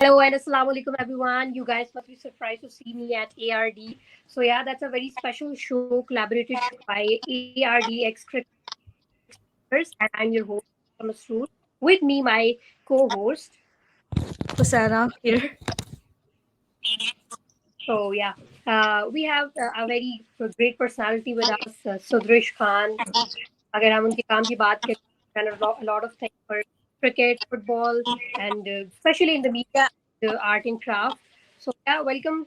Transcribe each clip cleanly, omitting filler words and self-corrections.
Hello and assalamu alaikum everyone. You guys must be surprised to see me at ARD. So yeah, that's a very special show collaborated by ARD and I'm your host, Masroor. With me, my co-host. Hussaina here. So yeah, we have a very great personality with us, Sudrish Khan. अगर हम उनके काम की बात करें, done a lot of things for cricket, football, and especially in the media, the art and craft. So yeah, welcome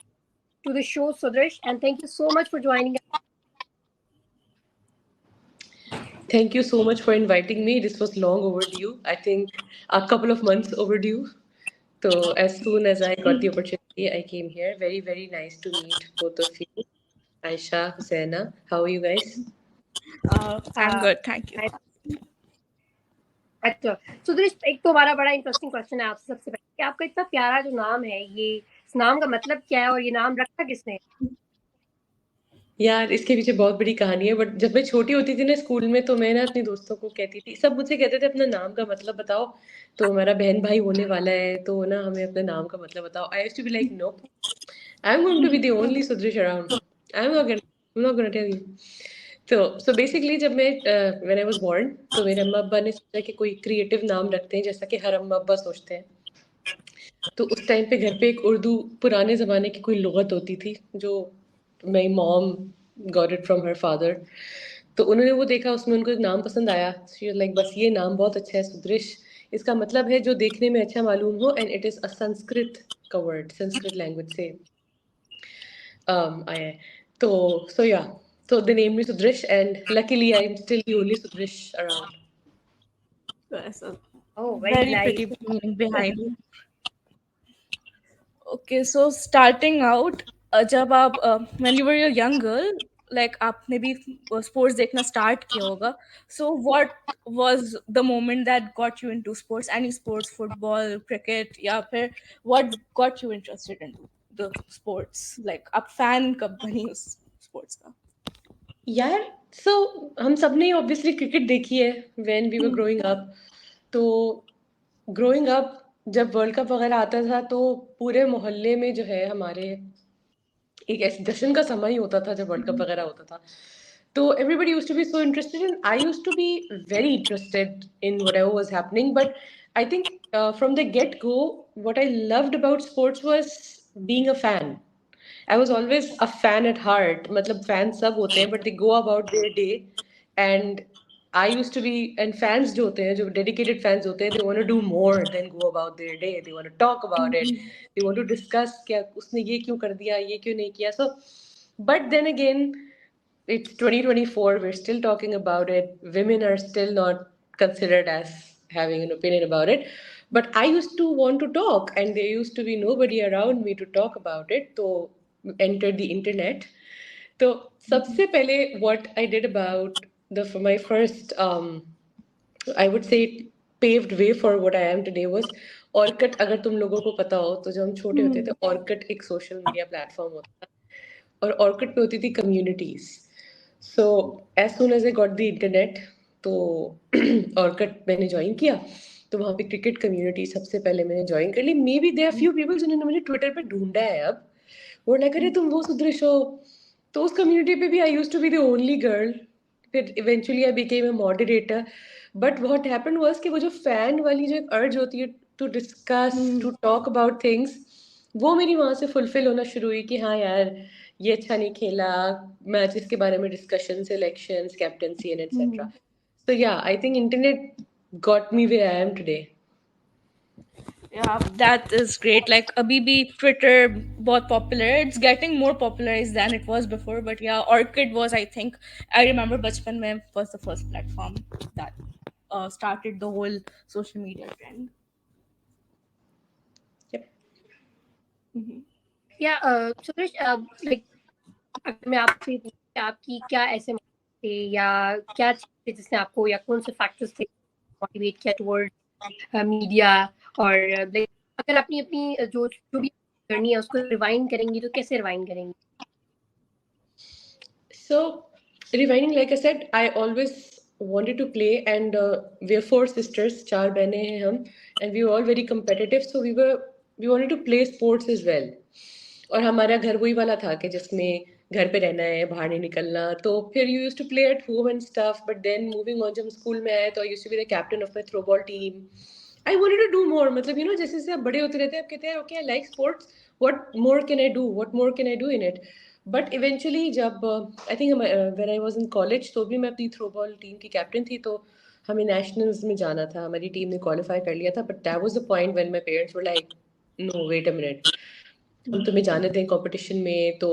to the show, Sudrish, and thank you so much for joining us. Thank you so much for inviting me. This was long overdue. I think a couple of months overdue. So as soon as I got the opportunity, I came here. Very, very nice to meet both of you. Aisha, Husaina, how are you guys? I'm Uh, good, thank you. I- अच्छा सुधीर एक तो हमारा बड़ा interesting question है आपसे सबसे पहले कि आपका इतना प्यारा जो नाम है ये इस नाम का मतलब क्या है और ये नाम रखा किसने यार इसके पीछे बहुत बड़ी कहानी है बट जब मैं छोटी होती थी ना स्कूल में तो मैं ना अपने दोस्तों को कहती थी सब मुझसे कहते थे अपना नाम का मतलब बताओ तो हमारा बहन भाई होने वाला है तो ना हमें अपने नाम का मतलब बताओ I used to be like no I am going to be the only सुदृश around I am not gonna tell you तो बेसिकली जब मैं व्हेन आई वाज बोर्न तो मेरे अम्मा अब्बा ने सोचा कि कोई क्रिएटिव नाम रखते हैं जैसा कि हर अम्मा अब्बा सोचते हैं तो उस टाइम पे घर पे एक उर्दू पुराने ज़माने की कोई लुग़त होती थी जो my mom got it from her father तो उन्होंने वो देखा उसमें उनको एक नाम पसंद आया शी वाज लाइक बस ये नाम बहुत अच्छा है सुदृश इसका मतलब है जो देखने में अच्छा मालूम हो and it is a Sanskrit का वर्ड संस्कृत लैंग्वेज से आया है तो सो या so they named me Sudrish and luckily I'm still the only Sudrish around. There's a oh very very nice pretty meaning behind it. Okay, so starting out, जब आप when you were a young girl, like आपने भी sports देखना start किया होगा. So what was the moment that got you into sports? Any sports, football, cricket, या फिर what got you interested in the sports? Like आप fan कब बनी उस sports का? यार सो हम सब ने ऑब्वियसली क्रिकेट देखी है when we were growing up तो ग्रोइंग अप जब वर्ल्ड कप वगैरह आता था तो पूरे मोहल्ले में जो है हमारे एक ऐसे जश्न का समय ही होता था जब वर्ल्ड कप वगैरह होता था तो everybody used to be so interested and I used to be very interested in whatever was happening but I think from the get go what I loved about sports was being a fan I was always a fan at heart मतलब fans सब होते हैं but they go about their day and I used to be and fans जो होते हैं जो dedicated fans होते हैं they want to do more than go about their day they want to talk about it they want to discuss क्या उसने ये क्यों कर दिया ये क्यों नहीं किया so but then again it's 2024 we're still talking about it women are still not considered as having an opinion about it but I used to want to talk and there used to be nobody around me to talk about it so entered the internet so सबसे पहले what I did about the for my first I would say it paved way for what I am today was ऑर्कट अगर तुम लोगों को पता हो तो जब हम छोटे होते थे ऑर्कट एक सोशल मीडिया प्लेटफॉर्म होता था और ऑर्किड पे होती थी communities so as soon as I got the internet तो ऑर्किड मैंने ज्वाइन किया तो वहाँ पे क्रिकेट कम्युनिटी सबसे पहले मैंने ज्वाइन कर ली maybe there are few people जिन्होंने मुझे ट्विटर पे ढूंढा है अब वो लग रहे तुम वो सुदृश हो तो उस कम्युनिटी पे भी I use to be the only girl फिर eventually I became a moderator but what happened was कि वो जो फैन वाली जो एक अर्ज होती है to discuss to talk about things वो मेरी वहाँ से फुलफिल होना शुरू हुई कि हाँ यार ये अच्छा नहीं खेला मैचेस के बारे में discussion selections captaincy and etcetera so yeah I think internet got me where I am today. Yeah, that is great. Like abhi bhi Twitter बहुत popular. It's getting more popularized than it was before. But yeah, Orchid was, I think, I remember बचपन में was the first platform that started the whole social media trend. Yep. yeah Sudrish, like अगर मैं आपसे पूछूं कि आपकी क्या ऐसे motives थे या क्या चीज़ थे जिसने आपको या कौन से फैक्टर्स थे मोटिवेट किया टुवर्ड्स मीडिया और लाइक अगर अपनी अपनी जो जो भी जर्नी है उसको रिवाइंड करेंगी तो कैसे रिवाइंड करेंगी So, rewinding, like I said, I always wanted to play, and we are four sisters, चार बहनें हैं हम, and we were all very competitive. So we were we wanted to play sports as well. और हमारा घर वही वाला था कि जिसमें घर पे रहना है, बाहर नहीं निकलना, तो फिर you used to play at home and stuff, but then moving on जब स्कूल में आए तो I used to be the captain of my throwball team. I wanted to do more, मतलब जैसे जैसे आप बड़े होते रहते हैं आप कहते हैं okay I like sports, what more can I do, what more can I do in it. But eventually जब I think when I was in college तो भी मैं अपनी थ्रोबॉल टीम की कैप्टन थी, तो हमें नेशनल्स में जाना था, हमारी टीम ने क्वालिफाई कर लिया था, but that was the point when my parents were like no wait a minute, हम तुम्हें जाने दें कंपटीशन में. तो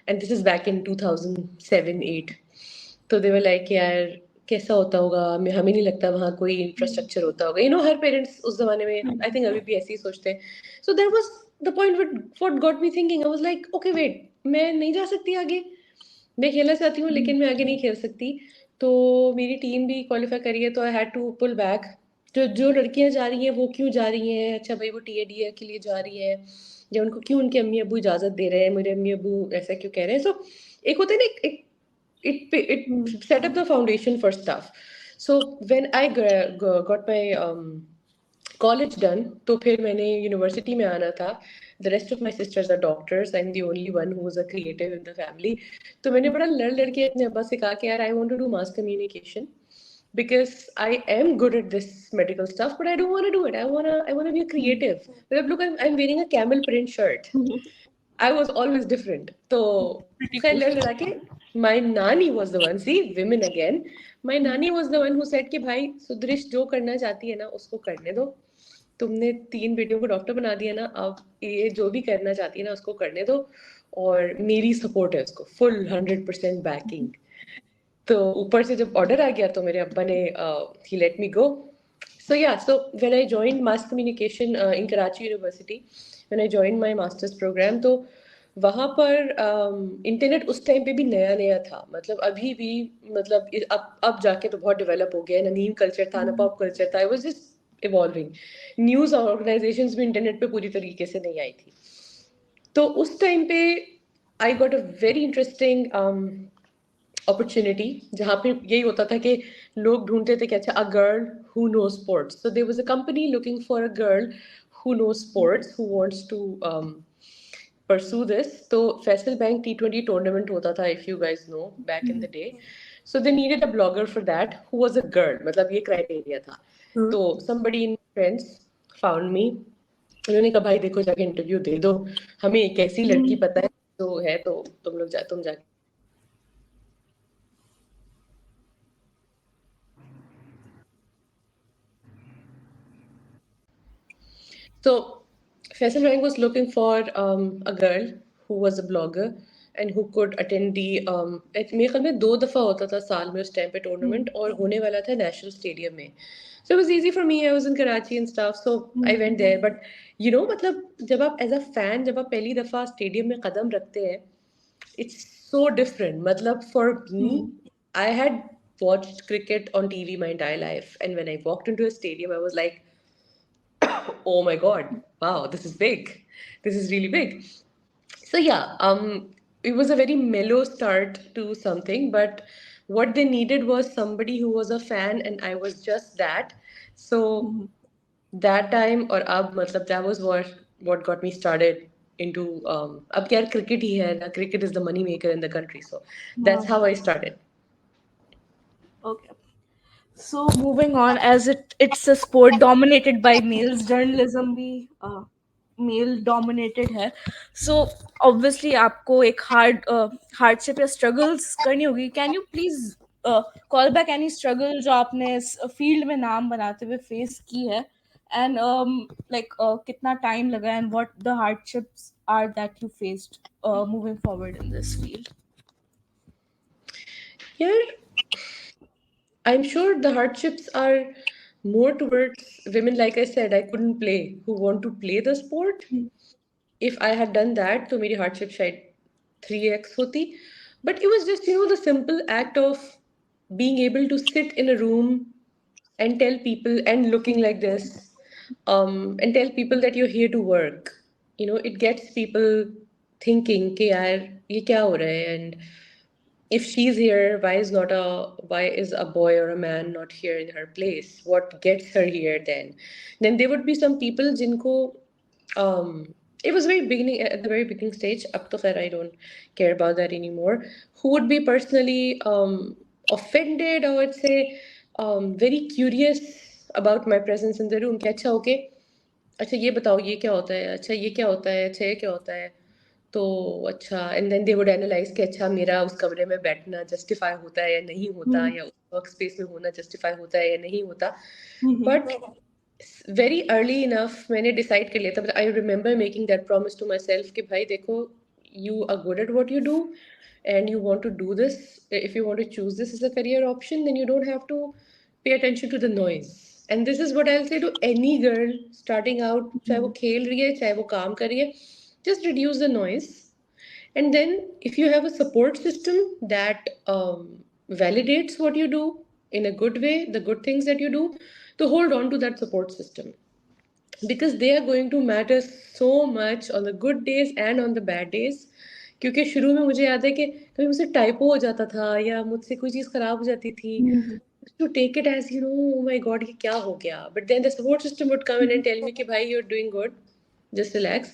and this is back in 2007-8. तो दे वर लाइक यार कैसा होता होगा, हमें नहीं लगता वहाँ कोई इंफ्रास्ट्रक्चर होता होगा, हर पेरेंट्स उस जमाने में आई थिंक अभी भी ऐसे ही सोचते हैं. So that was the point what got me thinking. I was like okay wait, मैं नहीं जा सकती आगे, मैं खेलना चाहती हूँ लेकिन मैं आगे नहीं खेल सकती. तो मेरी टीम भी क्वालिफाई करी है, तो I had to pull back. जो जो लड़कियां जा रही हैं वो क्यों जा रही हैं, अच्छा भाई वो टीएडीए के लिए जा रही है, या उनको क्यों उनके अम्मी अबू इजाजत दे रहे हैं, मेरे अम्मी अबू ऐसा क्यों कह रहे हैं. सो एक होता है ना, एक it set up the foundation for stuff. So when I got my college done, तो फिर मैंने यूनिवर्सिटी में आना था. The rest of my sisters are doctors. I'm the only one who was a creative in the family. तो मैंने बड़ा लड़ लड़ के अपने अब्बा से कहा कि यार I want to do mass communication because I am good at this medical stuff, but I don't want to do it. I wanna be a creative. But look, I'm wearing a camel print shirt. I was always different. So Pretty फिर cool. लड़ लड़ा के my nani was the one. See, women again. My nani was the one who said कि भाई सुदृश जो करना चाहती है ना उसको करने दो. तुमने 3 बेटियों को डॉक्टर बना दिया ना, अब ये जो भी करना चाहती है ना उसको करने दो, और मेरी सपोर्ट है उसको फुल 100% बैकिंग. तो ऊपर से जब ऑर्डर आ गया तो मेरे अब्बा ने ही let me go. So yeah, so when I joined mass communication in Karachi University, when I joined my master's program, तो वहाँ पर इंटरनेट उस टाइम पे भी नया नया था, मतलब अभी भी, मतलब अब जाके तो बहुत डेवलप हो गया है. ना मीम कल्चर था, ना पॉप कल्चर था, it was just evolving. News organisations भी इंटरनेट पे पूरी तरीके से नहीं आई थी. तो उस टाइम पे I got a very interesting opportunity, जहाँ पे यही होता था कि लोग ढूंढते थे कि अच्छा a girl who know sports. So there was a company looking for a girl who know sports who wants to pursue this. तो फैसल बैंक T20 टूर्नामेंट होता था, if you guys know, back in the day. So they needed a blogger for that who was a girl, मतलब ये criteria था. तो somebody in friends found me. उन्होंने कहा भाई देखो जाके इंटरव्यू दे दो, हमें एक ऐसी लड़की पता है तो है, तो तुम जाके. So Faisal Rank was looking for a girl who was a blogger and who could attend the मेरे ख्याल में 2 दफा होता था साल में उस टाइम पे टूर्नामेंट, और होने वाला था नेशनल स्टेडियम में. So it was easy for me. I was in Karachi and stuff, so I went there. But मतलब जब आप एज अ फैन जब आप पहली दफा स्टेडियम में कदम रखते हैं, it's so different. मतलब for me, I had watched cricket on TV my entire life, and when I walked into a stadium, I was like, oh my god, wow, this is big, this is really big. So yeah, it was a very mellow start to something, but what they needed was somebody who was a fan, and I was just that. So that time or ab matlab that was what got me started into ab kya cricket hi hai na, cricket is the money maker in the country, so that's how I started. Okay. So moving on, as it's a sport dominated by males, journalism भी male dominated है. So obviously आपको एक hardship या struggles करनी होगी. Can you please call back any struggle जो आपने इस फील्ड में नाम बनाते हुए फेस की है, एंड लाइक कितना टाइम लगा, and what the hardships are that you faced moving forward in this field. Yeah, I'm sure the hardships are more towards women, like I said, I couldn't play, who want to play the sport. If I had done that, तो मेरी hardship शायद 3x होती. But it was just, the simple act of being able to sit in a room and tell people and looking like this, and tell people that you're here to work. It gets people thinking कि यार ये क्या हो रहा है, and if she's here, why is a boy or a man not here in her place? What gets her here then? Then there would be some people जिनको it was very beginning at the very beginning stage. Up to khair, I don't care about that anymore. Who would be personally offended, I would say, very curious about my presence in the room. कि अच्छा okay, अच्छा ये बताओ ये क्या होता है, अच्छा ये क्या होता है, अच्छा ये क्या होता है. तो अच्छा, and then they would analyse कि अच्छा मेरा उस कमरे में बैठना जस्टिफाई होता है या नहीं होता, या उस वर्क स्पेस में होना जस्टिफाई होता है या नहीं होता. बट वेरी अर्ली इनफ मैंने डिसाइड कर लिया था. I remember making that promise to myself कि भाई देखो, you are good at what you do and you want to do this, if you want to choose this as a career option, then you don't have to pay attention to the noise. And this is what I'll say to any girl starting out, चाहे वो खेल रही है चाहे वो काम कर रही है, just reduce the noise. And then if you have a support system that validates what you do in a good way, the good things that you do, to hold on to that support system, because they are going to matter so much on the good days and on the bad days. क्योंकि शुरू में मुझे याद है कि कभी मुझसे typo हो जाता था या मुझसे कोई चीज़ खराब हो जाती थी, to take it as, oh my god, ये क्या हो गया, but then the support system would come in and tell me कि भाई you're doing good, just relax.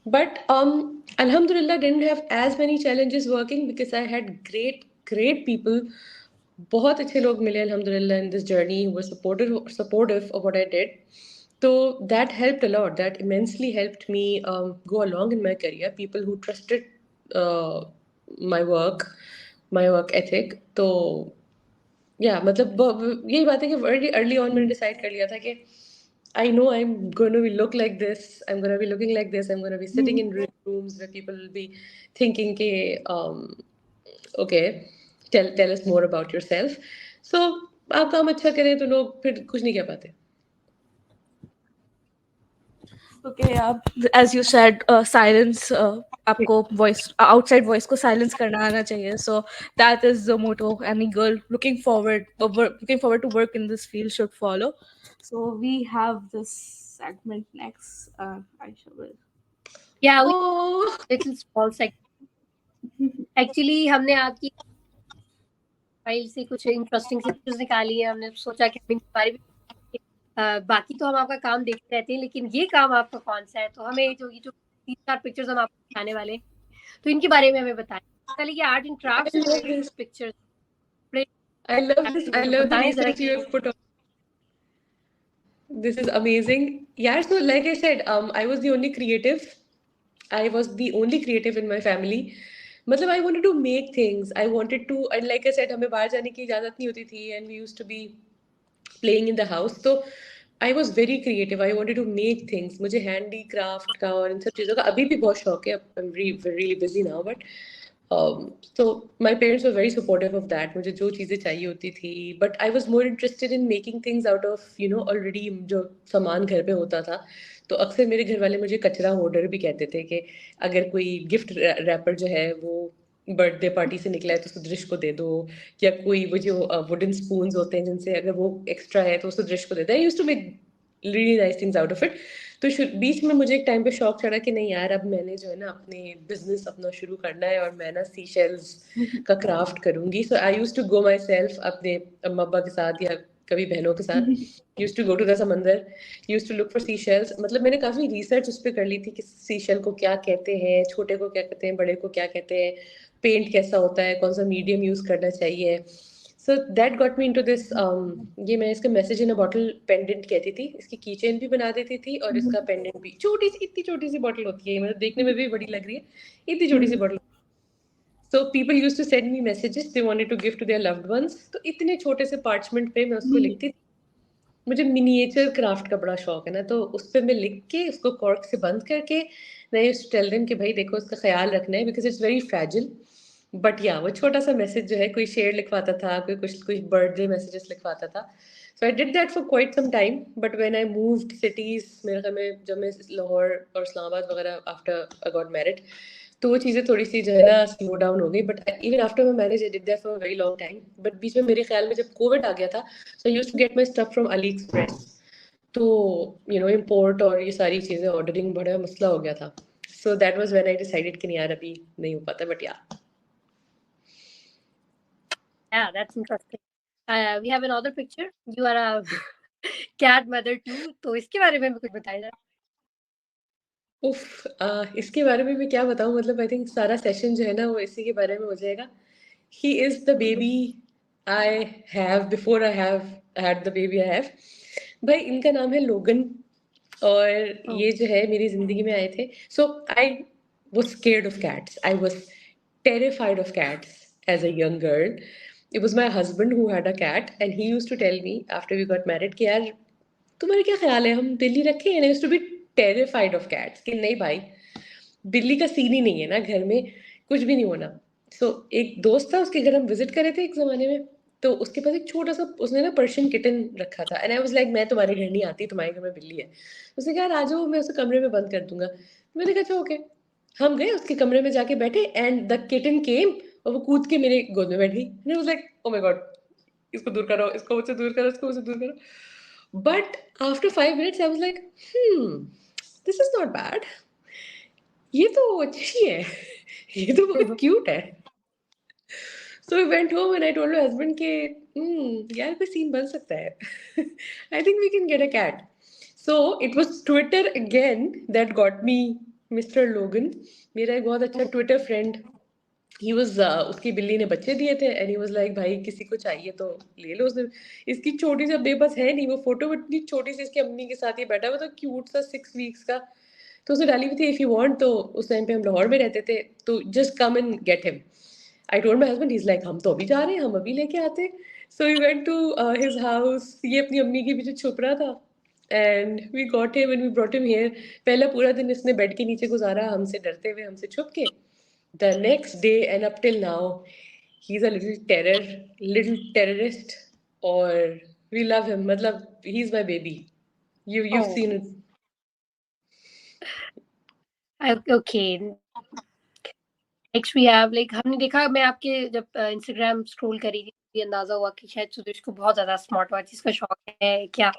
But alhamdulillah, didn't have as many challenges working because I had great people. बहुत अच्छे लोग मिले alhamdulillah in this journey who were supportive of what I did. So that helped a lot. That immensely helped me go along in my career. People who trusted uh, my work, my work ethic. तो या मतलब यही बात है कि very early on मैंने decide कर लिया था कि I know I'm going to be look like this. I'm going to be looking like this. I'm going to be sitting in rooms where people will be thinking कि okay, tell us more about yourself. So आप काम अच्छा करें तो लोग फिर कुछ नहीं कह पाते. Okay, as you said, silence. आपको voice outside voice को silence करना आना चाहिए. So that is the motto any girl looking forward to work in this field should follow. So we have this segment next. Aisha will. Yeah, we Oh. little small segment. Actually, हमने आपकी file से कुछ interesting से pictures निकाली है. हमने सोचा कि हम इनके बारे में बाकी तो हम आपका काम देखते रहते हैं, लेकिन ये काम आपका कौन सा है, तो हमें जो ये जो 3-4 पिक्चर्स हम आपको दिखाने वाले हैं, तो इनके बारे में हमें बताएं. चलिए, ये आर्ट एंड I क्राफ्ट से love रिलेटेड this. कुछ pictures I love this. I तो love the बताएं जरा research you कि have put on. This is amazing. Yeah, so like I said, I was the only creative. I was the only creative in my family. मतलब I wanted to make things. I wanted to, and like I said, हमें बाहर जाने की इजाज़त नहीं होती थी, and we used to be playing in the house. So I was very creative. I wanted to make things. मुझे handicraft का और इन सब चीज़ों का अभी भी बहुत शौक है. I'm really busy now, but so my parents were very supportive of that. मुझे जो चीज़ें चाहिए होती थी, but I was more interested in making things out of already जो सामान घर पे होता था. तो अक्सर मेरे घर वाले मुझे कचरा होर्डर भी कहते थे कि अगर कोई गिफ्ट रैपर जो है वो बर्थडे पार्टी से निकला है तो सुदृश को दे दो, या कोई वो जो वुडन स्पून्स होते हैं जिनसे अगर वो एक्स्ट्रा है तो सुदृश को दे दो. I used to make really nice things out of it. तो बीच में मुझे एक टाइम पे शौक चढ़ा कि नहीं यार, अब मैंने जो है ना अपने बिजनेस अपना शुरू करना है और मैं ना सी शेल्स का क्राफ्ट करूंगी. So I use to go myself अपने अम्मा अब्बा के साथ या कभी बहनों के साथ, use to go to the समंदर, use to look for sea shells. मतलब मैंने काफ़ी रिसर्च उस पर कर ली थी कि सी शेल को क्या कहते हैं, छोटे को क्या कहते हैं, बड़े को क्या कहते हैं, पेंट कैसा होता है, कौन सा मीडियम यूज़ करना चाहिए. So that got me into this. ये मैं इसका मैसेज इन अ बॉटल पेंडेंट कहती थी. इसकी की चेन भी बना देती थी और इसका पेंडेंट भी. छोटी सी, इतनी छोटी सी बॉटल होती है, मतलब देखने में भी बड़ी लग रही है, इतनी छोटी सी bottle. So people use to send me messages they wanted to give to their loved ones. तो इतने छोटे से पार्चमेंट पे मैं उसको लिखती थी. मुझे मिनिएचर क्राफ्ट का बड़ा शौक है ना, तो उस पे मैं लिख के उसको कॉर्क से बंद करके मैं यूज्ड टू टेल देम कि भाई देखो इसका ख्याल रखना है बिकॉज इट्स वेरी फ्रैजिल. बट या वो छोटा सा मैसेज जो है, कोई शेर लिखवाता था, कोई कुछ बर्थडे मैसेजेस लिखवाता था. So I did that for quite some time. But when I moved cities, मेरे ख्याल में जब मैं लाहौर और इस्लामाबाद वगैरह आफ्टर आई गॉट मैरिड, तो वो चीज़ें थोड़ी सी जो है ना स्लो डाउन हो गई. But even after my marriage I did that for very long time. But बीच में मेरे ख्याल में जब कोविड आ गया था, so I used to get my stuff from AliExpress. तो इम्पोर्ट और ये सारी चीज़ें ऑर्डरिंग बड़ा मसला हो गया था. सो that was when I decided कि नहीं यार अभी नहीं हो पाता. बट या yeah, that's interesting. We have another picture. You are a cat mother too. तो इसके बारे में भी कुछ बताइए. उफ इसके बारे में मैं क्या बताऊं, मतलब आई थिंक सारा सेशन जो है ना वो इसी के बारे में हो जाएगा. He is the baby I have before I have had the baby I have. भाई इनका नाम है लोगन, और Oh, ये जो है मेरी जिंदगी में आए थे. सो आई was scared of cats. I was terrified of cats as a young girl. It was my husband who had a cat, and he used to tell me after we got married कि यार तुम्हारे क्या ख्याल है हम बिल्ली रखें. And I used to be terrified of cats कि नहीं भाई, बिल्ली का सीन ही नहीं है ना घर में, कुछ भी नहीं होना. एक दोस्त था, उसके घर हम विजिट करे थे एक जमाने में. तो उसके पास एक छोटा सा, उसने ना पर्शियन किटन रखा था. एंड आई वाज लाइक मैं तुम्हारे घर नहीं आती, तुम्हारे घर में बिल्ली है. उसने कहा आ जाओ, मैं उसे कमरे में बंद कर दूंगा. मैंने कहा अच्छा ओके. हम गए उसके कमरे में जाके बैठे, एंड द किटन केम, और वो कूद के मेरे गोद में बैठ गई. And I was like oh my God, इसको दूर करो, इसको मुझसे दूर करो, इसको मुझसे दूर करो. But after 5 minutes I was like this is not bad, ये तो अच्छी है, ये तो बहुत क्यूट है. So we went home and I told my husband के यार कोई सीन बन सकता है. I think we can get a cat. So it was Twitter again that got me mister Logan. मेरा एक बहुत अच्छा ट्विटर फ्रेंड, ही वाज उसकी बिल्ली ने बच्चे दिए थे, एंड ही वाज लाइक भाई किसी को चाहिए तो ले लो. उसने, इसकी छोटी सी, बेबस है नहीं वो, फोटो इतनी छोटी सी इसकी अम्मी के साथ ही बैठा हुआ था, क्यूट सा 6 वीक्स का. तो उसने डाली हुई थी इफ यू वांट. तो उस टाइम पे हम लाहौर में रहते थे, तो just come and get him. I told my husband, he is like हम तो अभी जा रहे हैं, हम अभी लेके आते. So we went to his house. ये अपनी अम्मी के पीछे छुप रहा था, and we got him and we brought him here. पहला पूरा दिन इसने बेड के नीचे गुजारा, हमसे डरते हुए, हमसे छुप के. The next day and up till now, he's a little terror, little terrorist, or we love him. Matlab, he's my baby. You've oh, seen it. okay. Next we have like हमने देखा, मैं आपके जब इंस्टाग्राम स्क्रॉल करी थी मुझे अंदाजा हुआ कि शायद सुदेश को बहुत ज्यादा स्मार्ट वॉचेस का शौक है क्या.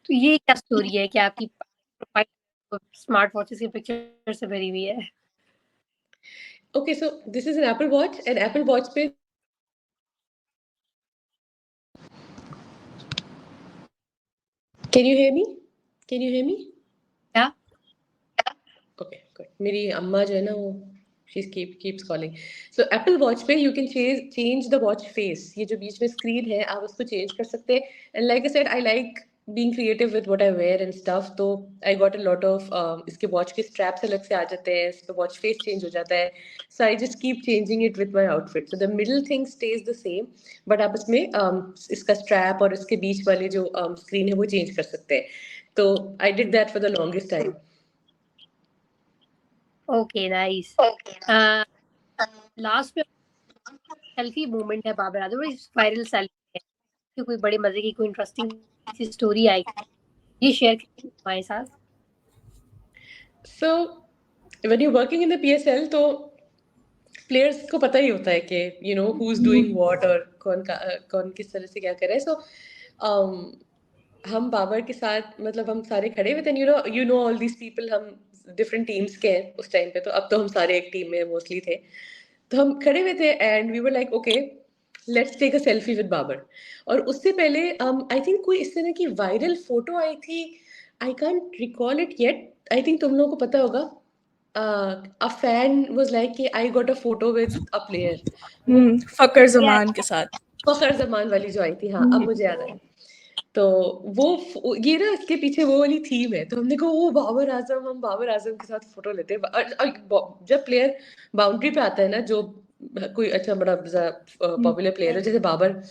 तो ये क्या स्टोरी है कि आपकी प्रोफाइल स्मार्ट वॉचेस की पिक्चर से भरी हुई है. Okay, so this is an Apple Watch, and Apple Watch पे. Can you hear me? Can you hear me? क्या. Okay, good. मेरी अम्मा जो है ना वो keeps calling. So Apple Watch पे you can change the watch face. ये जो बीच में screen है आप उसको change कर सकते हैं. And like I said, I like being creative with what I wear and stuff. तो I got a lot of इसके watch के straps अलग से आ जाते हैं, इस पे watch face change हो जाता है. So I just keep changing it with my outfit. So the middle thing stays the same, but आप इसमें इसका strap और इसके बीच वाले जो screen है वो change कर सकते हैं. तो I did that for the longest time. Okay nice. Last में सेल्फी मूवमेंट है बाबर आजम, वायरल सेल्फी है कि कोई बड़े मजे की कोई इंटरेस्टिंग सी स्टोरी आई, ये शेयर करिए हमारे साथ. So when you're working in the PSL, तो प्लेयर्स को पता ही होता है कि you know who is doing what, और कौन किस तरह से क्या करे. सो हम बाबर के साथ, मतलब हम सारे खड़े हुए थे. You know all these people, हम डिफरेंट टीम्स के हैं उस टाइम पे. तो अब तो हम सारे एक टीम में मोस्टली थे. तो हम खड़े हुए थे and we were like okay let's take a selfie with Babar. और उससे पहले आई थिंक कोई इस तरह की वायरल फोटो आई थी. I can't recall it yet. I think तुम लोगों को पता होगा. A fan was like कि I got a photo with a player. वो फकर या जमान के साथ. फखर जमान वाली जो आई थी, हाँ अब मुझे याद आया. तो ये ना इसके पीछे वो वाली थीम है. तो हमने कहा वो बाबर आजम, हम बाबर आजम के साथ फोटो लेते हैं. जब प्लेयर बाउंड्री पे आता है ना, जो कोई अच्छा बड़ा पॉपुलर प्लेयर है जैसे बाबर,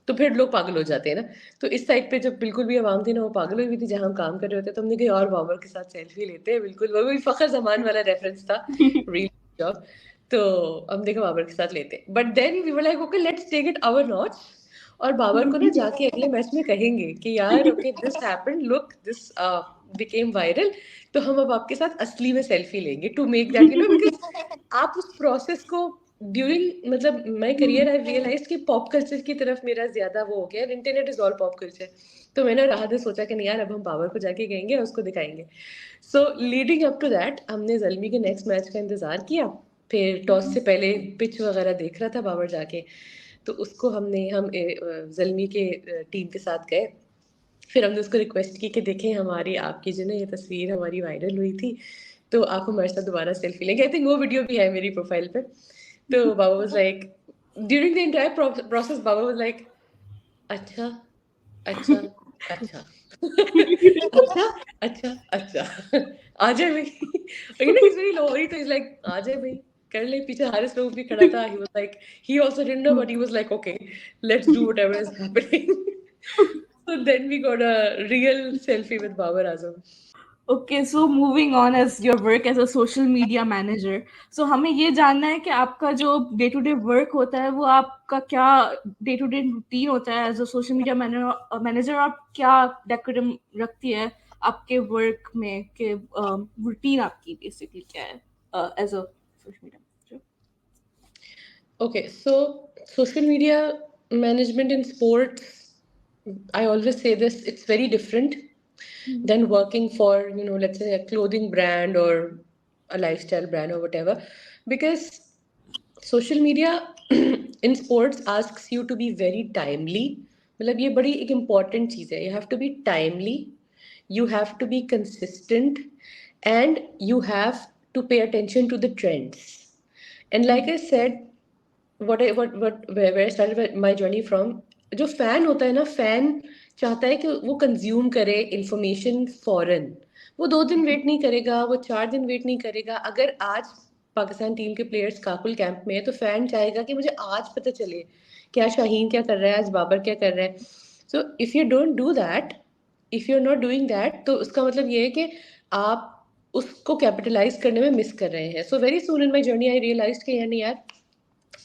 तो फिर लोग पागल हो जाते हैं ना. तो इस साइड पे जब बिल्कुल भी आवाम थी ना, वो पागल हुई हुई थी जहाँ हम काम कर रहे होते. तो हमने कहा और बाबर के साथ सेल्फी लेते हैं. बिल्कुल वो भी फखर जमान वाला रेफरेंस था, रियल जॉब. तो हमने कहा बाबर के साथ लेते हैं. But then we were like okay let's take it our notch. और बाबर को ना जाके अगले मैच में कहेंगे कि यार okay this happened, look this became viral. तो हम अब आपके साथ असली में सेल्फी लेंगे टू मेक दैट बिकॉज आप उस प्रोसेस को ड्यूरिंग, मतलब माय करियर आई रियलाइज कि पॉप कल्चर की तरफ मेरा ज्यादा वो हो गया. Internet is all pop culture. तो मैंने राहत सोचा कि नहीं यार अब हम बाबर को जाके कहेंगे, उसको दिखाएंगे. सो लीडिंग अप टू दैट हमने जल्मी के नेक्स्ट मैच का इंतजार किया. फिर टॉस से पहले पिच वगैरह देख रहा था बाबर जाके. तो उसको हम जल्मी के टीम के साथ गए. फिर हमने उसको रिक्वेस्ट की कि देखें हमारी आपकी जो ना ये तस्वीर हमारी वायरल हुई थी, तो आप हमारे साथ दोबारा सेल्फी लेंगे. आई थिंक वो वीडियो भी है मेरी प्रोफाइल पे. तो बाबा was like, during the entire process बाबा वाज लाइक, अच्छा अच्छा अच्छा अच्छा अच्छा अच्छा आ जाए भाई. You know, he's very low, तो he's like, आ जाए भाई, कर ले. पीछे हारिस लोग भी खड़ा था. He was like, he also didn't know, but he was like, okay, let's do whatever is happening. So then we got a real selfie with Babar Azam. Okay, so moving on as your work as a social media manager, so हमें ये जानना है कि आपका जो day to day work होता है वो आपका क्या डे टू डे रूटीन होता है as a social media manager. आप क्या डेकोरम रखती है आपके वर्क में, कि रूटीन आपकी बेसिकली क्या है as a social media manager? Okay, so social media management in sports, I always say this, it's very different than working for, let's say a clothing brand or a lifestyle brand or whatever. Because social media in sports asks you to be very timely. मतलब ये बड़ी एक important चीज़ है. You have to be timely, you have to be consistent, and you have to pay attention to the trends. And like I said, where I started my journey from, जो fan होता है ना, fan चाहता है कि वो consume करे information फॉरन. वो 2 दिन वेट नहीं करेगा, वो 4 दिन वेट नहीं करेगा. अगर आज पाकिस्तान टीम के प्लेयर्स काकुल कैंप में है तो फैन चाहेगा कि मुझे आज पता चले क्या शाहीन क्या कर रहा है, आज बाबर क्या कर रहा है. So if you don't do that, if you are not doing that, तो उसका मतलब ये है कि आप उसको कैपिटलाइज करने में मिस कर रहे हैं. So very soon in my journey I realize कि यार,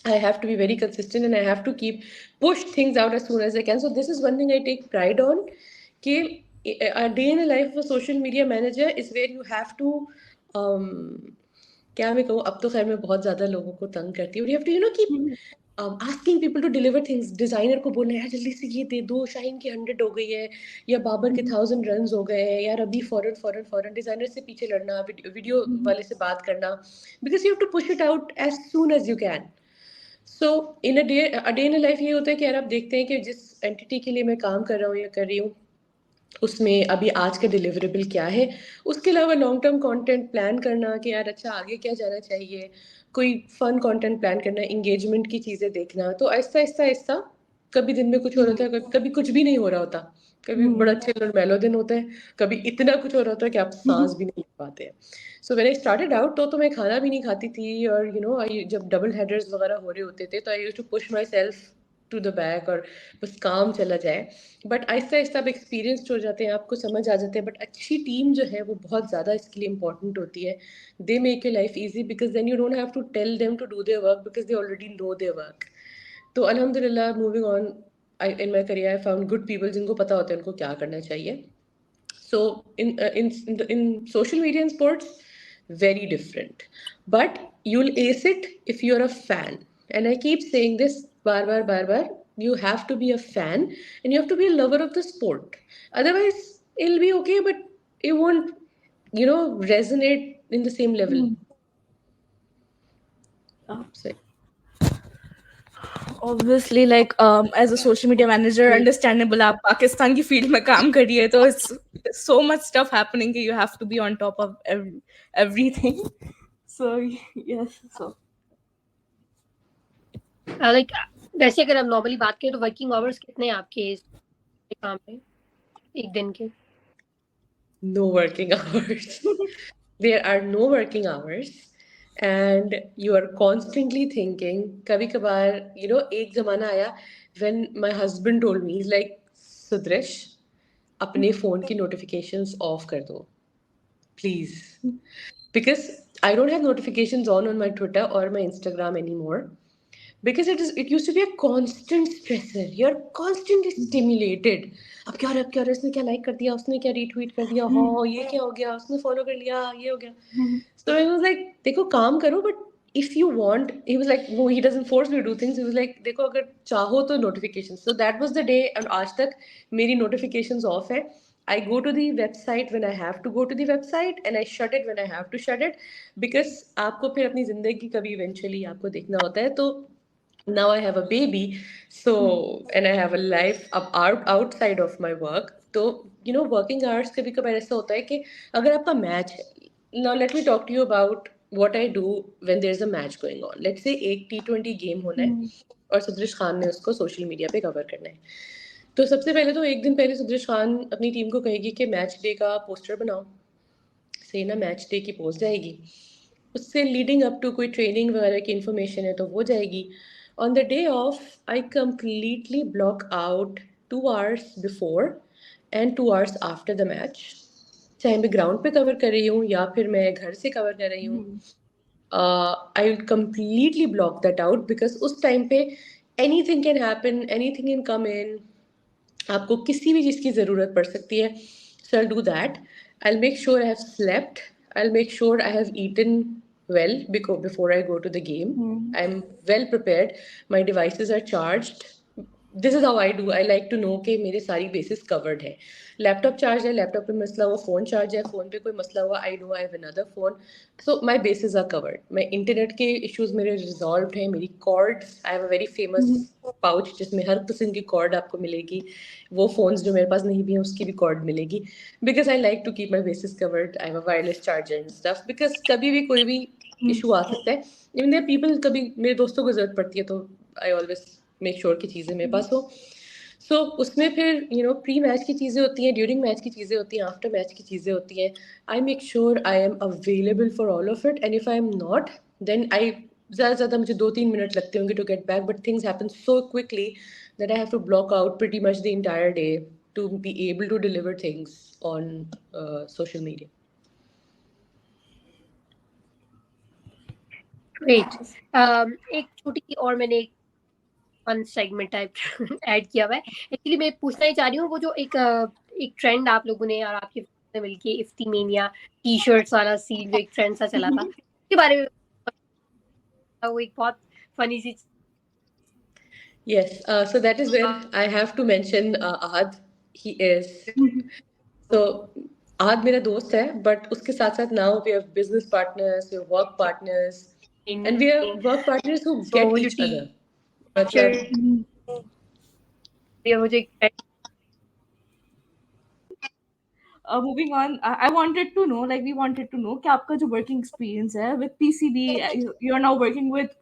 I have to be very consistent and I have to keep push things out as soon as I can. So this is one thing I take pride on. कि a day in the life of a social media manager is where you have to um, क्या मैं कहूँ, अब तो खैर मैं बहुत ज़्यादा लोगों को तंग करती हूँ. You have to keep asking people to deliver things. Designer को बोलना है यार जल्दी से ये दे दो, शाहीन की 100 हो गई है, या बाबर के 1000 रन हो गए हैं यार, अभी फौरन फौरन फौरन डिज़ाइनर से पीछे लड़ना, वीडियो वाले से बात करना. Because you have to push it out as soon as you can. So in a day in life ये होता है कि यार आप देखते हैं कि जिस एंटिटी के लिए मैं काम कर रहा हूँ या कर रही हूँ, उसमें अभी आज का डिलीवरेबल क्या है. उसके अलावा लॉन्ग टर्म कंटेंट प्लान करना कि यार अच्छा आगे क्या जाना चाहिए, कोई फन कंटेंट प्लान करना, इंगेजमेंट की चीज़ें देखना. तो आहिस्ता आहिस्ता आहिस्ता कभी दिन में कुछ हो रहा था, कभी कुछ भी नहीं हो रहा होता, कभी बड़ा चिल और मेलो दिन होता है, कभी इतना कुछ हो रहा होता है कि आप सांस भी नहीं ले पाते हैं. So when I started out तो मैं खाना भी नहीं खाती थी, और आई जब डबल हेडर्स वगैरह हो रहे होते थे तो I used to push myself to the back, और बस काम चला जाए. बट आहिस्ता आहिस्ता आप एक्सपीरियंस्ड हो जाते हैं, आपको समझ आ जाते हैं. बट अच्छी टीम जो है वो बहुत ज़्यादा इसके लिए इंपॉर्टेंट होती है. They make your life easy because then you don't have to tell them to do their work because they already know their work. तो अल्हम्दुलिल्लाह moving on, in my career I found good people जिनको पता होता है उनको क्या करना चाहिए. So in social media and sports, very different. But you'll ace it if you're a fan. And I keep saying this bar bar. You have to be a fan and you have to be a lover of the sport. Otherwise, it'll be okay, but it won't, resonate in the same level. So Obviously, like as a social media manager, understandable. आप पाकिस्तान की field में काम कर रही है तो it's so much stuff happening कि you have to be on top of everything. So yes, so like वैसे अगर हम नॉर्मली बात करें तो वर्किंग आवर्स कितने हैं आपके इस काम में एक दिन के? no working hours. There are no working hours, and you are constantly thinking. कभी कभार, एक जमाना आया when my husband told me, he's like, Sudrish, अपने फोन की notifications off कर दो, please, because I don't have notifications on my Twitter or my Instagram anymore. Because it used to be a constant stressor. You're constantly stimulated. अब क्या हो रहा है, अब क्या हो रहा है, इसने क्या लाइक कर दिया, उसने क्या रीट्वीट कर दिया, हाँ ये क्या हो गया, उसने फॉलो कर लिया, ये हो गया. So I was like, देखो काम करो, but if you want, he was like, no, he doesn't force me to do things. He was like, देखो अगर चाहो तो notifications. So that was the day, and आज तक मेरी notifications off है. I go to the website when I have to go to the website, and I shut it when I have to shut it, because आपको फिर अपनी जिंदगी कभी eventually आपको देखना होता है. तो now I have a baby, so and I have a life outside of my work. तो working hours कभी कभार ऐसा होता है कि अगर आपका मैच है, now let me talk to you about what I do when there's a match going on. Let's say एक T20 गेम होना है Hmm. और सुदृश खान ने उसको सोशल मीडिया पे कवर करना है. तो सबसे पहले तो एक दिन पहले सुदृश खान अपनी टीम को कहेगी कि मैच डे का पोस्टर बनाओ. से ना मैच डे की पोस्ट जाएगी. उससे लीडिंग अप टू कोई ट्रेनिंग वगैरह की इन्फॉर्मेशन है तो वो जाएगी. On the day of I completely block out 2 hours before and 2 hours after the match. चाहे मैं ग्राउंड पे कवर कर रही हूँ या फिर मैं घर से कवर कर रही हूँ. Hmm. I will completely block that out because उस टाइम पे anything can happen, anything can come in. आपको किसी भी चीज़ की ज़रूरत पड़ सकती है. So I'll do that. I'll make sure I have slept. I'll make sure I have eaten well before I go to the game. Hmm. I'm well prepared. My devices are charged. This is how I do. I like to know कि मेरे सारी bases covered है. Laptop charge है, laptop पे मसला हुआ, phone charge है, phone पे कोई मसला हुआ, I know I have another phone. So my bases are covered. मैं इंटरनेट के इश्यूज मेरे रिजॉल्व हैं. मेरी cords, I have a very famous Hmm. Pouch जिसमें हर किस्म की कॉर्ड आपको मिलेगी. वो फ़ोन्स जो मेरे पास नहीं भी हैं उसकी भी कॉर्ड मिलेगी. Because I like to keep my bases covered. I have a wireless charger and stuff because कभी भी कोई भी इशू आ सकता है. इवन देयर पीपल, कभी मेरे दोस्तों को ज़रूरत पड़ती है तो आई ऑलवेज मेक श्योर कि चीज़ें मेरे पास हो. सो उसमें फिर प्री मैच की चीज़ें होती हैं, ड्यूरिंग मैच की चीज़ें होती हैं, आफ्टर मैच की चीज़ें होती हैं. I make sure I am available for all of it. And if I am not, then I ज़्यादा से ज़्यादा मुझे 2-3 मिनट लगते होंगे to get back. But things happen so quickly that I have to block out pretty much the entire day to be able to deliver things on social media. Great. एक छोटी सी और मैंने एक फन सेगमेंट टाइप ऐड किया हुआ है. Actually मैं पूछना ही चाह रही हूँ, वो जो एक ट्रेंड आप लोगों ने और आपके ने मिलके इफ्तिमेनिया टी शर्ट्स वाला सीन जो एक ट्रेंड सा चला था, उसके बारे में वो एक बहुत फनी सी. Yes, so that is where I have to mention Ahad. He is so Ahad मेरा दोस्त है, but उसके साथ साथ now we have business partners, we have work partners, and we have work partners who तो get वो जो each T other. मतलब शर्ट मुझे Moving on, I wanted to know, like we wanted to know कि आपका जो working experience है with PCB, you are now working with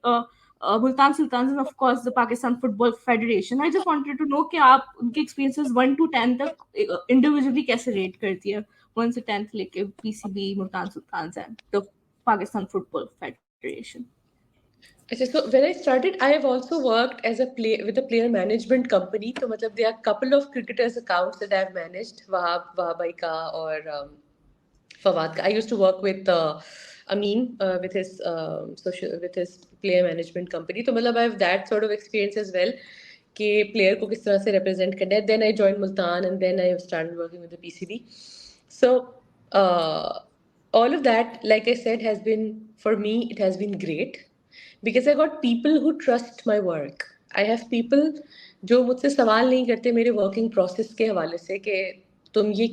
Multan Sultans and of course the Pakistan Football Federation. I just wanted to know कि आप उनके experiences 1 to 10 तक individually कैसे rate करती है, 1 से 10 लेके PCB, Multan Sultans and the Pakistan Football Federation. अच्छा, so when I started, I have also worked as a play with a player management company. तो मतलब there are couple of cricketers accounts that I have managed. Wahab भाई का और Fawad ka. I used to work with Amin with his player management company. तो मतलब I have that sort of experience as well कि player को किस तरह से represent करना है. Then I joined Multan and then I started working with the PCB. So uh, all of that, like I said, has been, for me, it has been great because I got people who trust my work. I have people जो मुझसे सवाल नहीं करते मेरे working process के हवाले से कि तुम ये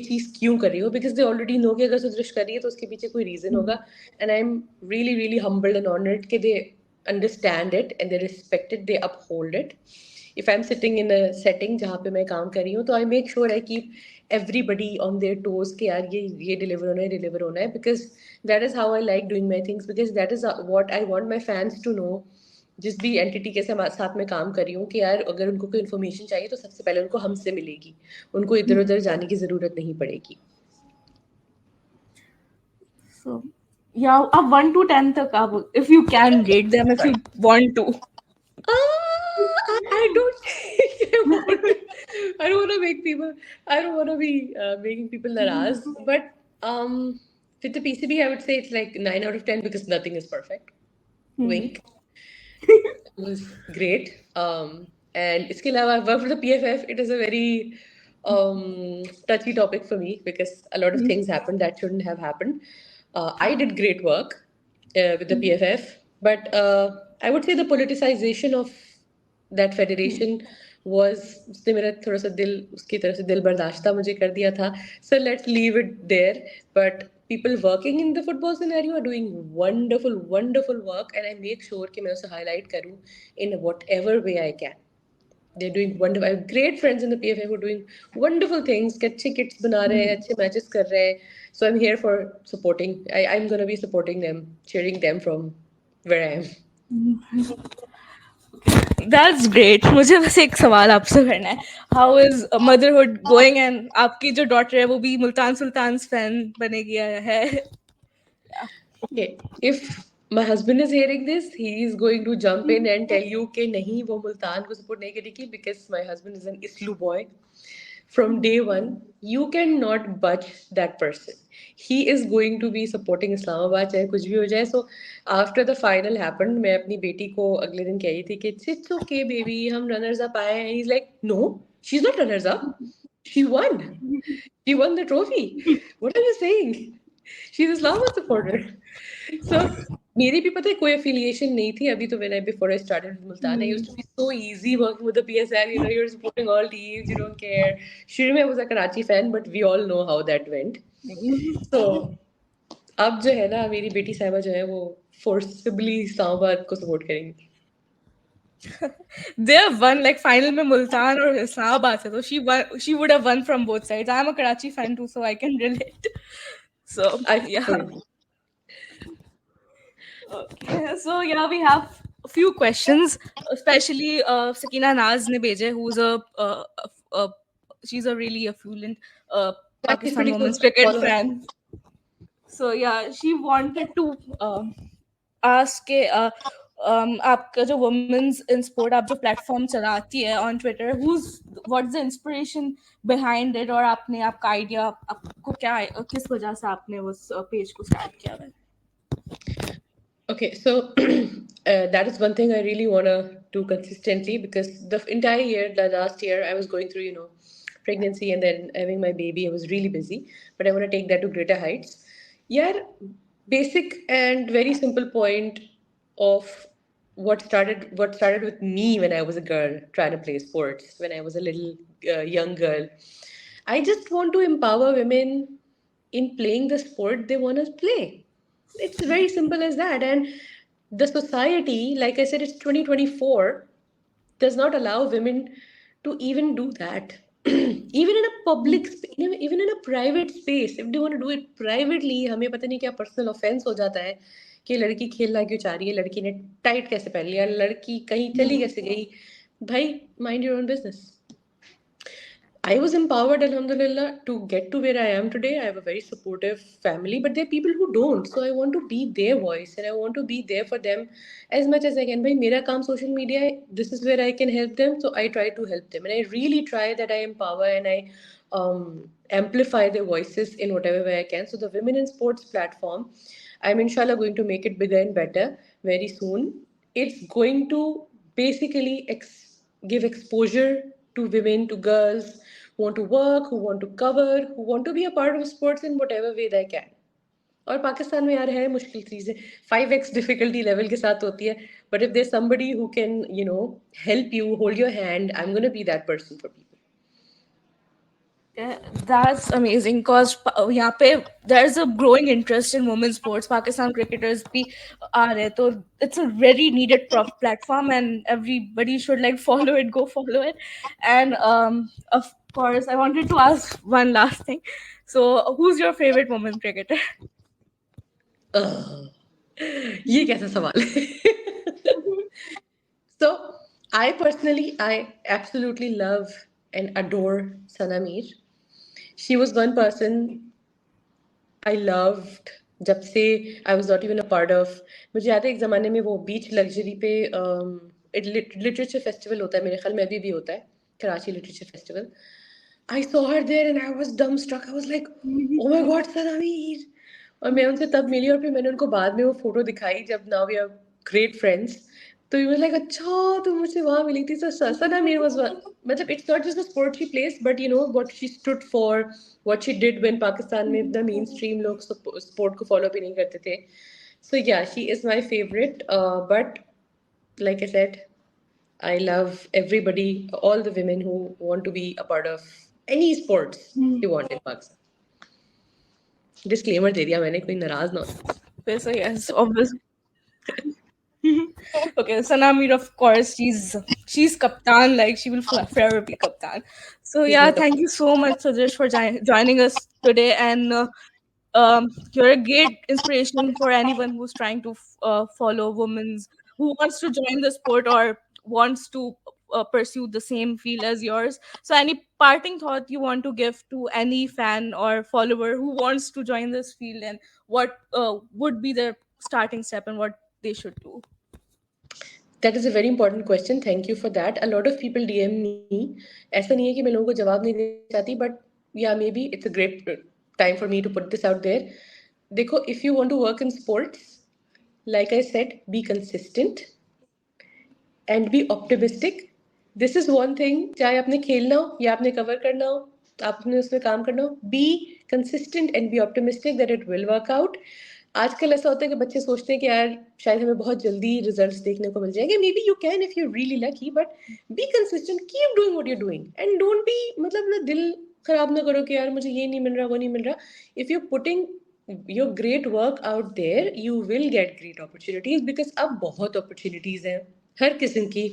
चीज़ क्यों कर रही हो, बिकॉज दे ऑलरेडी नो कि अगर सुदृश कर रही है तो उसके पीछे कोई रीज़न होगा. And I am really really humbled and honoured कि they understand it and they respect it, they uphold it. If I am sitting in a setting जहाँ पे मैं काम कर रही हूँ तो I make sure I keep everybody on their toes कि यार ये डिलीवर होना है because that is how I like doing my things, because that is what I want my fans to know. जिस भी एंटिटी के साथ में काम कर रही हूँ कि यार अगर उनको कोई इन्फॉर्मेशन चाहिए तो सबसे पहले उनको हमसे मिलेगी, उनको इधर उधर जाने की ज़रूरत नहीं पड़ेगी. So yeah, up 1 to 10 तक आप, if you can rate them, if you want to. I don't think I don't want to make people, I don't want to be making people naraz, but with the PCB I would say it's like 9 out of 10 because nothing is perfect. Wink. It was great. And इसके अलावा work for the PFF, it is a very touchy topic for me because a lot of things happened that shouldn't have happened. I did great work with the PFF, but I would say the politicization of that federation was, उसने मेरा थोड़ा सा दिल उसकी तरफ से दिल बर्दाश्ता मुझे कर दिया था. So let's leave it there. But people working in the football scenario are doing wonderful work, and I make sure कि मैं उसे highlight करूँ in whatever way I can. They're doing wonderful. I have great friends in the PFF who are doing wonderful things. कि अच्छे kits बना रहे हैं, अच्छे matches कर रहे हैं. So I'm here for supporting. I'm gonna be supporting them, cheering them from where I am. That's great. मुझे बस एक सवाल आपसे करना है, how is motherhood going, and आपकी जो डॉटर है वो भी मुल्तान सुल्तान फैन बनेगी है? Okay, if my husband is hearing this, he is going to jump in and tell you कि नहीं वो मुल्तान को support नहीं करेगी because my husband is an Islu boy. From day one, you cannot budge that person. He is going to be supporting Islamabad चाहे कुछ भी हो जाए. So after the final happened, मैं अपनी बेटी को अगले दिन कह रही थी कि it's okay baby, हम runners up आए हैं. He's like, no, she's not runners up. She won. She won the trophy. What are you saying? She's Islamabad supporter. So मेरी भी पता है कोई affiliation नहीं थी अभी तो. When I before I started with Multan, I used to be so easy working with the PSL. You know, you're supporting all teams, you don't care. शुरू में I was a Karachi fan, but we all know how that went. So अब जो है ना मेरी बेटी साहिबा जो है वो forcibly इस्लामाबाद को support करेंगी. They have won like final में मुल्तान और इस्लामाबाद से, तो she would have won from both sides. I am a Karachi fan too, so I can relate. So I yeah. support. Okay, so yeah, we have a few questions, especially Sakina Naz ne bheje, who's a she's a really affluent She's Pakistan pretty cool. women's cricket Follow her. fan. So yeah, she wanted to ask के आपका जो women's in sport आप जो platform चलाती है on Twitter, what's the inspiration behind it, और आपने आपका idea आपको क्या किस वजह से आपने उस page को start किया है? Okay, so that is one thing I really want to do consistently because the entire year, the last year, I was going through, pregnancy and then having my baby. I was really busy, but I want to take that to greater heights. Yeah, basic and very simple point of what started with me when I was a girl trying to play sports when I was a little young girl. I just want to empower women in playing the sport they want to play. It's very simple as that. And the society, like I said, it's 2024, does not allow women to even do that. Even in a even in a private space, if they want to do it privately, हमें पता नहीं क्या personal offense हो जाता है कि लड़की खेलना क्यों चाह रही है, लड़की ने टाइट कैसे पहन लिया, लड़की कहीं चली कैसे गई. भाई, mind your own business. I was empowered, Alhamdulillah, to get to where I am today. I have a very supportive family, but there are people who don't. So I want to be their voice and I want to be there for them as much as I can. Bhai, mera kaam social media hai. This is where I can help them. So I try to help them. And I really try that I empower and I amplify their voices in whatever way I can. So the Women in Sports platform, I'm inshallah going to make it bigger and better very soon. It's going to basically give exposure to women, to girls who want to work, who want to cover, who want to be a part of sports in whatever way they can. और पाकिस्तान में यार है मुश्किल चीज़ें 5x difficulty level के साथ होती है but if there somebody who can help you hold your hand I am gonna be that person for people. Yeah, that's amazing because यहाँ पे there's a growing interest in women's sports. Pakistan cricketers भी आ रहे हैं, तो it's a very needed platform and everybody should like follow it, go follow it. And of course, I wanted to ask one last thing. So, who's your favorite women cricketer? ये कैसा सवाल है. So I absolutely love and adore Sana Mir. She was one person I loved जब से I was not even a part of. मुझे याद है एक ज़माने में वो बीच लग्जरी पे लिटरेचर फेस्टिवल होता है मेरे ख्याल में अभी भी होता है Karachi literature festival. I saw her there and I was dumbstruck. I was like, oh my God, Sanamir. और मैं उनसे तब मिली और फिर मैंने उनको बाद में वो फोटो दिखाई जब now we are great friends. तो he was like, अच्छा तुम मुझसे वहाँ मिली थी. So Sanamir was one. मतलब it's not just the sport she plays, but what she stood for, what she did when Pakistan में the mainstream लोग sport को follow भी नहीं करते थे. So yeah, she is my favorite. But like I said, I love everybody, all the women who want to be a part of any sports they want in Pakistan. Disclaimer दे दिया मैंने, कोई नाराज ना हो. So yes, obviously. Okay, Sanamir, of course, she's Kaptan, like she will forever be Kaptan. So She's my yeah, cup. thank you so much, Sudrish, for joining us today, and you're a great inspiration for anyone who's trying to follow women's, who wants to join the sport or wants to pursue the same field as yours. So any parting thought you want to give to any fan or follower who wants to join this field, and what would be their starting step and what they should do? That is a very important question. Thank you for that. A lot of people DM me. ऐसा नहीं है कि मैं लोगों को जवाब नहीं देना चाहती, but yeah, maybe it's a great time for me to put this out there. देखो, if you want to work in sports, like I said, be consistent and be optimistic. This is one thing, चाहे आपने खेलना हो या आपने cover करना हो, आपने उसमें काम करना हो, be consistent and be optimistic that it will work out. आजकल ऐसा होता है कि बच्चे सोचते हैं कि यार शायद हमें बहुत जल्दी रिजल्ट्स देखने को मिल जाएंगे. May be you can if you really lucky, but be consistent, keep doing what you doing and don't be, मतलब ना दिल खराब ना करो कि यार मुझे ये नहीं मिल रहा, वो नहीं मिल रहा. If you putting your great work out there, you will get great opportunities, because अब बहुत opportunities हैं हर किस्म की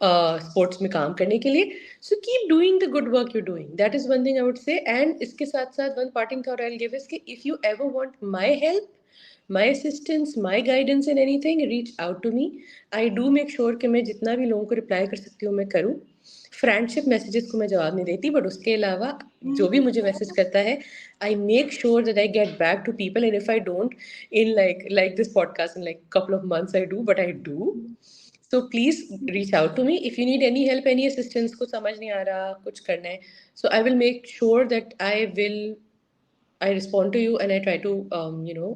स्पोर्ट्स में काम करने के लिए. So keep doing the good work you doing, that is one thing I would say. And इसके साथ साथ one parting thought I will give is कि if you ever want my help, my assistance, my guidance in anything, reach out to me. I do make sure कि मैं जितना भी लोगों को रिप्लाई कर सकती हूँ मैं करूँ. फ्रेंडशिप मैसेजेस को मैं जवाब नहीं देती, बट उसके अलावा जो भी मुझे मैसेज करता है, I make sure that I get back to people. And if I don't in like this podcast in like couple of months, I do, but I do. So please reach out to me if you need any help, any assistance. कुछ समझ नहीं आ रहा, कुछ करना है, so I will make sure that I respond to you and I try to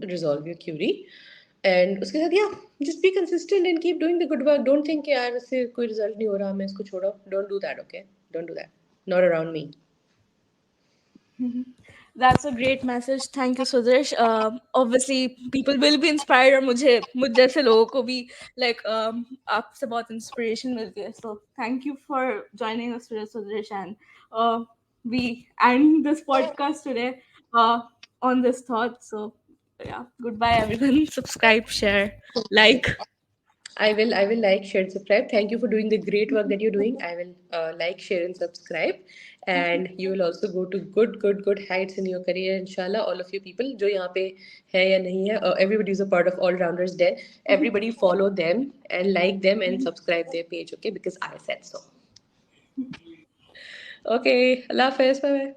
resolve your query. And उसके साथ, yeah, just be consistent and keep doing the good work. Don't think कि यार इससे कोई result नहीं हो रहा, मैं इसको छोड़ो. Don't do that, okay? Don't do that. Not around me. That's a great message. Thank you, Sudrish. Obviously, people will be inspired, और मुझ जैसे लोगों को भी like आपसे बहुत inspiration मिलती है. So thank you for joining us today, Sudrish, and we end this podcast today uh, on this thought. So yeah, goodbye, everyone. Subscribe, share, like. I will like, share, and subscribe. Thank you for doing the great work that you're doing. I will like, share, and subscribe. And you will also go to good heights in your career, inshallah. All of you people जो यहाँ पे है या नहीं है, everybody is a part of All Rounders Den. Everybody follow them and like them and subscribe their page, okay? Because I said so. Okay, Allah Hafiz, bye bye.